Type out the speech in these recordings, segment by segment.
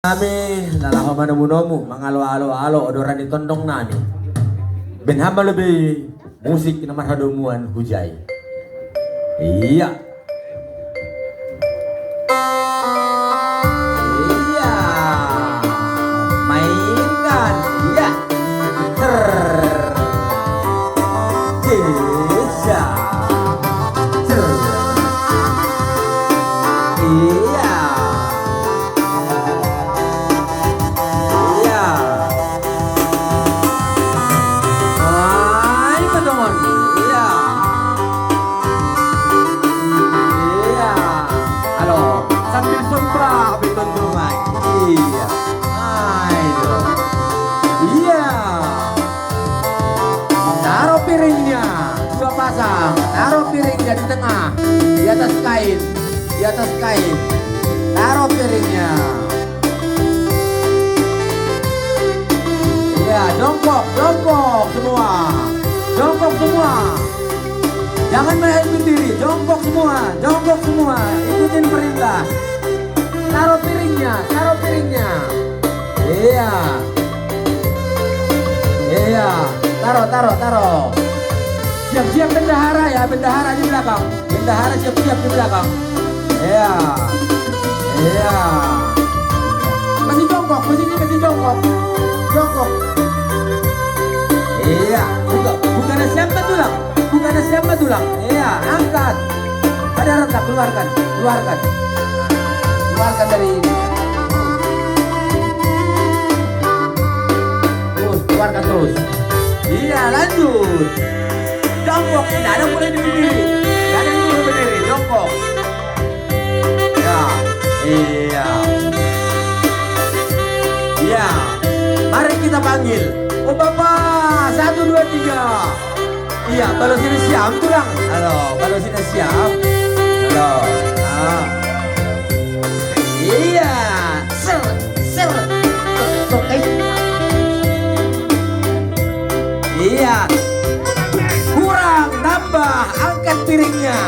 Kami nalaho manamunomu mangalo-alo-alo odoran itondong nami. Benhamba lebih musik na marhadomuan hujay. Iya. Iya. Mainkan. Iya. Desa. Iya. Piringnya dua pasang, taruh piringnya di tengah, di atas kain, taruh piringnya. Ya, jongkok semua, jangan main berdiri, jongkok semua, ikutin perintah. Taruh piringnya. Iya, taruh. Siap-siap bendahara ya, bendahara di belakang. Bendahara siap-siap di belakang. Iya. Masih jongkok, masih jongkok. Iya, bukan siapa tulang. Iya, angkat. Pada rentak, keluarkan. Keluarkan dari ini. Keluarkan terus. Iya, lanjut. Jongkok, tidak ada boleh berdiri, jongkok. Ya, iya. Mari kita panggil. Oh Bapak, 1, 2, 3. Iya, kalau sini siap tulang. Halo, kalau sini siap. Halo. Nah. Iya, ser. Oke. Iya. Kurang, tambah, angkat piringnya.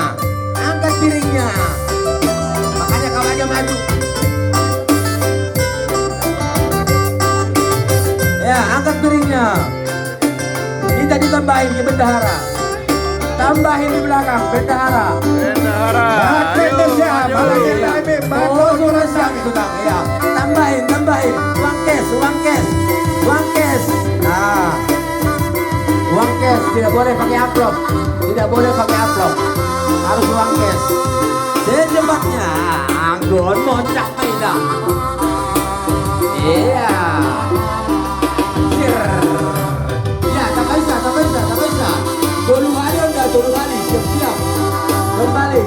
Makanya kawannya maju. Ya, angkat piringnya. Minta ditambahin ke bendahara. Tambahin di belakang, bendahara. Oh, sudah siap itu Bang. Ya, tambahin. Uang cash. Nah. Uang cash, tidak boleh pakai amplop. Harus uang cash. Secepatnya anggon moncak mainan. Iya. Ya, tak bisa. Dulu kali, siap. Kembali.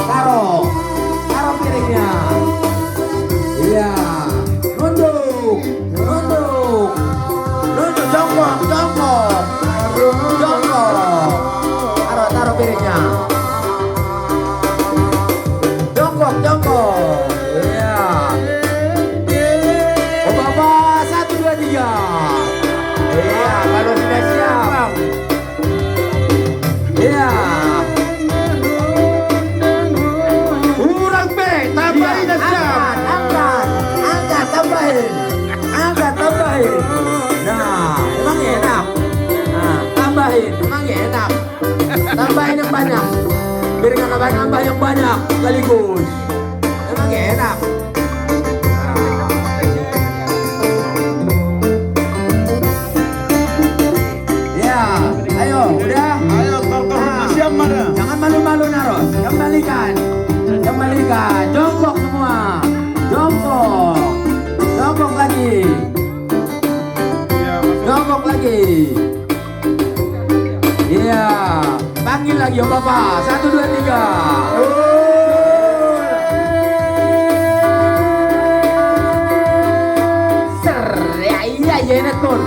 Taruh piringnya. Iya. Nunduk. Jongkok. Taruh piringnya. Jongkok. Iya. Oh Bapak, 1, 2, 3. Iya, kalau sudah siap. Iya. Kurang B, tambahin siap. Angkat, tambahin. Nah, emang enak. Nah, tambahin yang banyak. Biar nggak nambah yang banyak sekaligus. Emang enak. Ya, ayo, udah. Ayo, siap mana? Jangan malu-malu Naros. Kembalikan. Jongkok semua. Jongkok lagi. Iya. Panggil lagi oh Bapak. 1, 2, 3. Ser. Ya enak pun.